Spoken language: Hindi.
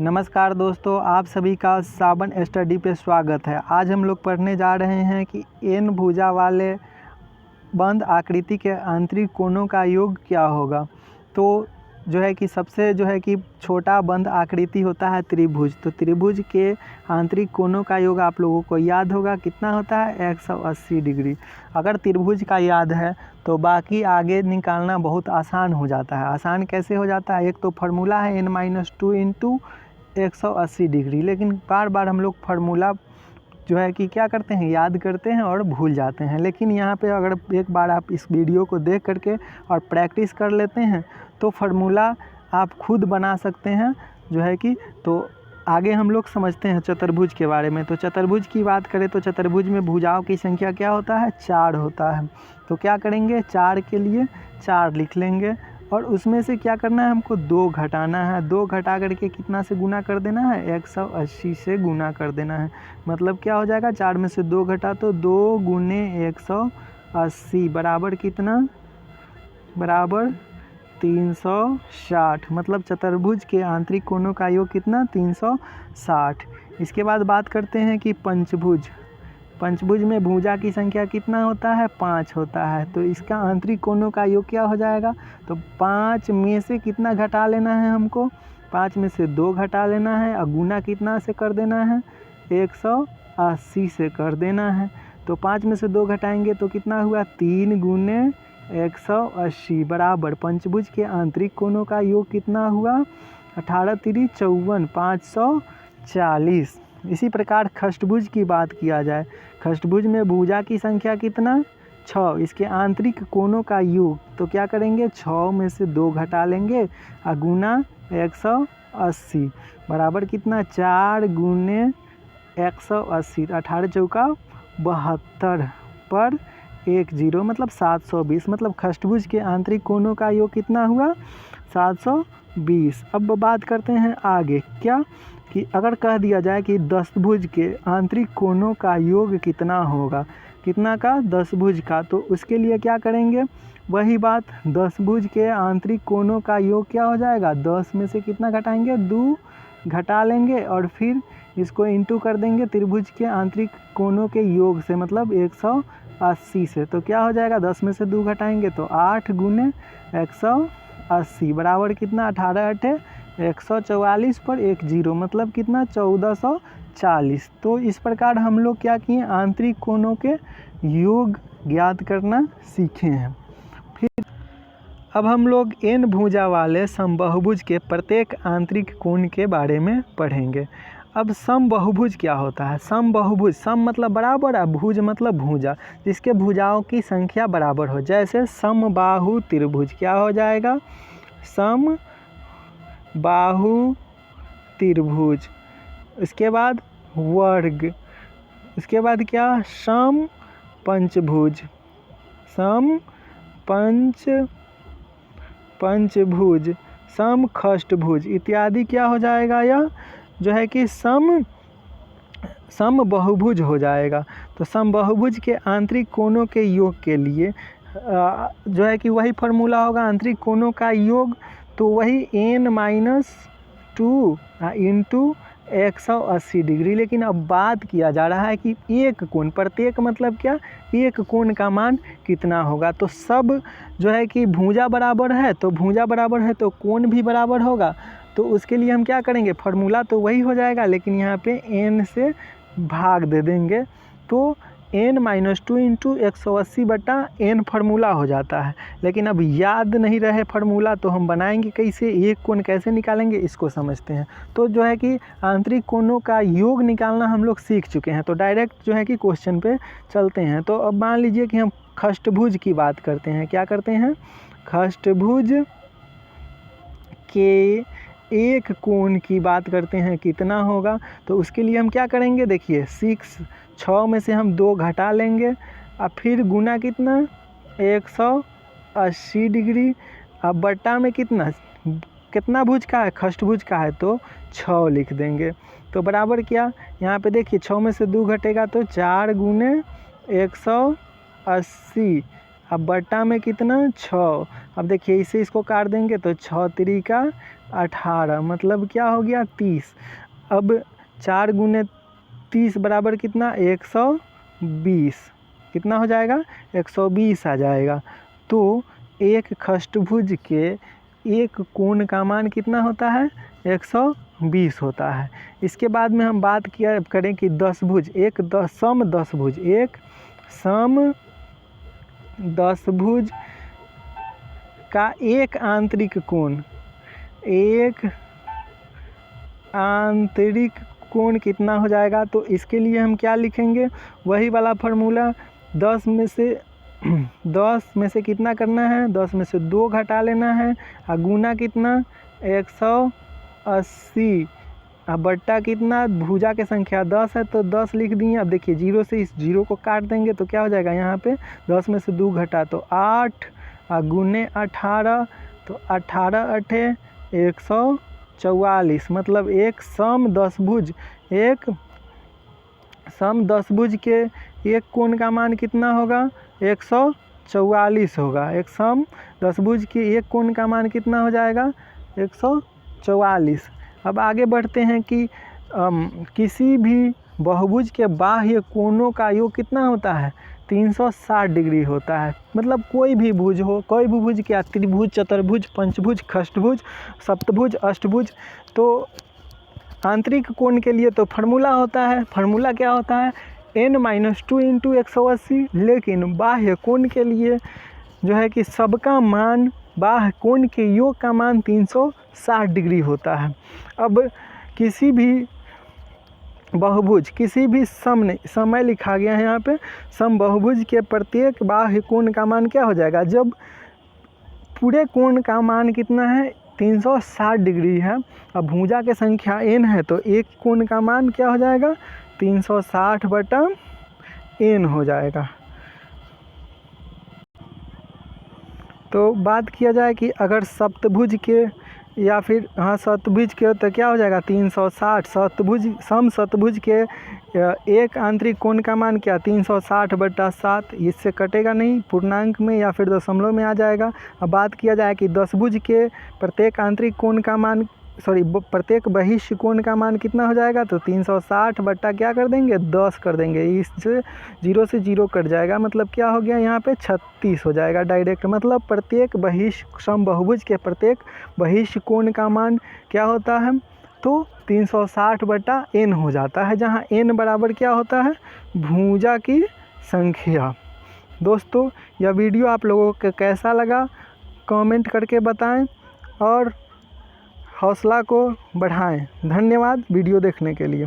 नमस्कार दोस्तों, आप सभी का सावन स्टडी पे स्वागत है। आज हम लोग पढ़ने जा रहे हैं कि एन भुजा वाले बंद आकृति के आंतरिक कोणों का योग क्या होगा। तो सबसे छोटा बंद आकृति होता है त्रिभुज। तो त्रिभुज के आंतरिक कोणों का योग आप लोगों को याद होगा, कितना होता है 180 डिग्री। अगर त्रिभुज का याद है तो बाकी आगे निकालना बहुत आसान हो जाता है। आसान कैसे हो जाता है, एक तो फार्मूला है n-2 इंटू 180 डिग्री, लेकिन बार बार हम लोग फार्मूला क्या करते हैं, याद करते हैं और भूल जाते हैं। लेकिन यहाँ पे अगर एक बार आप इस वीडियो को देख करके और प्रैक्टिस कर लेते हैं तो फार्मूला आप खुद बना सकते हैं। तो आगे हम लोग समझते हैं चतुर्भुज के बारे में। तो चतुर्भुज की बात करें तो चतुर्भुज में भुजाओं की संख्या क्या होता है, 4 होता है। तो क्या करेंगे, 4 के लिए 4 लिख लेंगे और उसमें से क्या करना है, हमको 2 घटाना है। 2 घटा करके कितना से गुना कर देना है, 180 से गुना कर देना है। मतलब क्या हो जाएगा, 4 में से 2 घटा तो 2 गुने 180 बराबर कितना, बराबर 360। मतलब चतुर्भुज के आंतरिक कोणों का योग कितना, 360। इसके बाद बात करते हैं कि पंचभुज। पंचभुज में भुजा की संख्या कितना होता है, 5 होता है। तो इसका आंतरिक कोणों का योग क्या हो जाएगा, तो 5 में से कितना घटा लेना है हमको, 5 में से 2 घटा लेना है और गुना कितना से कर देना है, 180 से कर देना है। तो 5 में से 2 घटाएंगे तो कितना हुआ, 3 गुने 180 बराबर पंचभुज के आंतरिक कोणों का योग कितना हुआ, 18 3 54, 540। इसी प्रकार खष्टभुज की बात किया जाए, खष्टभुज में भुजा की संख्या कितना, 6। इसके आंतरिक कोणों का योग तो क्या करेंगे, 6 में से 2 घटा लेंगे और गुना 180 बराबर कितना, 4 गुने 180, 18 चौका 72 पर 10 मतलब 720। मतलब खष्टभुज के आंतरिक कोणों का योग कितना हुआ, 720। अब बात करते हैं आगे क्या, कि अगर कह दिया जाए कि दशभुज के आंतरिक कोणों का योग कितना होगा, कितना का, दशभुज का। तो उसके लिए क्या करेंगे, वही बात, दशभुज के आंतरिक कोणों का योग क्या हो जाएगा, 10 में से कितना घटाएंगे, 2 घटा लेंगे और फिर इसको इंटू कर देंगे त्रिभुज के आंतरिक कोणों के योग से, मतलब 180 से। तो क्या हो जाएगा, 10 में से 2 घटाएंगे तो 8 गुने 180 बराबर कितना, 18 8 144 पर 10 मतलब कितना, 1440। तो इस प्रकार हम लोग क्या किए, आंतरिक कोणों के योग ज्ञात करना सीखे हैं। फिर अब हम लोग एन भुजा वाले समबाहुभुज के प्रत्येक आंतरिक कोण के बारे में पढ़ेंगे। अब समबाहुभुज क्या होता है, समबाहुभुज, सम मतलब बराबर है, भुज मतलब भुजा, जिसके भुजाओं की संख्या बराबर हो। जैसे समबाहु त्रिभुज क्या हो जाएगा, सम बाहु त्रिभुज। इसके बाद वर्ग, इसके बाद क्या, सम पंचभुज, सम पंचभुज, सम खष्टभुज इत्यादि क्या हो जाएगा, यह कि सम बहुभुज हो जाएगा। तो सम बहुभुज के आंतरिक कोणों के योग के लिए वही फार्मूला होगा, आंतरिक कोणों का योग तो वही n-2 इंटू 180 डिग्री। लेकिन अब बात किया जा रहा है कि एक कोण, प्रत्येक मतलब क्या, एक कोण का मान कितना होगा। तो सब भुजा बराबर है, तो भुजा बराबर है तो कोण भी बराबर होगा। तो उसके लिए हम क्या करेंगे, फार्मूला तो वही हो जाएगा, लेकिन यहाँ पे n से भाग दे देंगे तो n-2 इंटू 180 बटा n फार्मूला हो जाता है। लेकिन अब याद नहीं रहे फार्मूला तो हम बनाएंगे कैसे, एक कोण कैसे निकालेंगे, इसको समझते हैं। तो कि आंतरिक कोणों का योग निकालना हम लोग सीख चुके हैं। तो डायरेक्ट कि क्वेश्चन पे चलते हैं। तो अब मान लीजिए कि हम खष्टभुज की बात करते हैं। क्या करते हैं, खष्टभुज के एक कोण की बात करते हैं, कितना होगा। तो उसके लिए हम क्या करेंगे, देखिए 6 में से हम 2 घटा लेंगे और फिर गुना कितना, 180 डिग्री। अब बट्टा में कितना भुज का है, खष्टभुज का है तो 6 लिख देंगे। तो बराबर क्या, यहाँ पे देखिए 6 में से 2 घटेगा तो 4 गुने 180, अब बट्टा में कितना, 6। अब देखिए इसे इसको काट देंगे तो 6 3 का 18 मतलब क्या हो गया 30। अब 4 गुने 30 बराबर कितना 120, कितना हो जाएगा 120 आ जाएगा। तो एक खष्टभुज के एक कोण का मान कितना होता है 120 होता है। इसके बाद में हम बात किया करें कि दशभुज, एक सम दशभुज, एक सम दशभुज का एक आंतरिक कोण, एक आंतरिक कोण कितना हो जाएगा। तो इसके लिए हम क्या लिखेंगे, वही वाला फार्मूला 10 में से कितना करना है, 10 में से 2 घटा लेना है और गुना कितना 180 और बट्टा कितना, भुजा की संख्या 10 है तो 10 लिख दिए। अब देखिए 0 से इस 0 को काट देंगे तो क्या हो जाएगा, यहाँ पे 10 में से 2 घटा तो 8 और गुने 18 तो 18 अठे 144, मतलब एक सम दशभुज, एक सम दशभुज के एक कोण का मान कितना होगा 144 होगा। एक सम दशभुज के एक कोण का मान कितना हो जाएगा 144। अब आगे बढ़ते हैं कि किसी भी बहुभुज के बाह्य कोणों का योग कितना होता है 360 डिग्री होता है। मतलब कोई भी भुज हो, कोई भी भुज क्या, त्रिभुज, चतुर्भुज, पंचभुज, खष्टभुज, सप्तभुज, अष्टभुज। तो आंतरिक कोण के लिए तो फार्मूला होता है, फार्मूला क्या होता है n-2 × 180। लेकिन बाह्य कोण के लिए जो है कि सबका मान, बाह्य कोण के योग का मान 360 डिग्री होता है। अब किसी भी बहुभुज, किसी भी समय लिखा गया है यहाँ पे, सम बहुभुज के प्रत्येक बाह्य कोण का मान क्या हो जाएगा, जब पूरे कोण का मान कितना है 360 डिग्री है। अब भुजा की संख्या n है तो एक कोण का मान क्या हो जाएगा 360/n हो जाएगा। तो बात किया जाए कि अगर सप्तभुज के या फिर सतभुज के तो क्या हो जाएगा 360। सतभुज, सम सतभुज के एक आंतरिक कोण का मान क्या 360/7, इससे कटेगा नहीं, पूर्णांक में या फिर दशमलव में आ जाएगा। अब बात किया जाए कि दशभुज के प्रत्येक आंतरिक कोण का मान, प्रत्येक बहिष्ठ कोण का मान कितना हो जाएगा, तो 360 बट्टा क्या कर देंगे 10 कर देंगे। इससे 0 से 0 कट जाएगा, मतलब क्या हो गया यहाँ पे 36 हो जाएगा डायरेक्ट। मतलब प्रत्येक बहिष्ठ सम बहुभुज के प्रत्येक बहिष्ठ कोण का मान क्या होता है, तो 360/n हो जाता है, जहाँ n बराबर क्या होता है भुजा की संख्या। दोस्तों यह वीडियो आप लोगों को कैसा लगा कमेंट करके बताएं और हौसला को बढ़ाएं। धन्यवाद वीडियो देखने के लिए।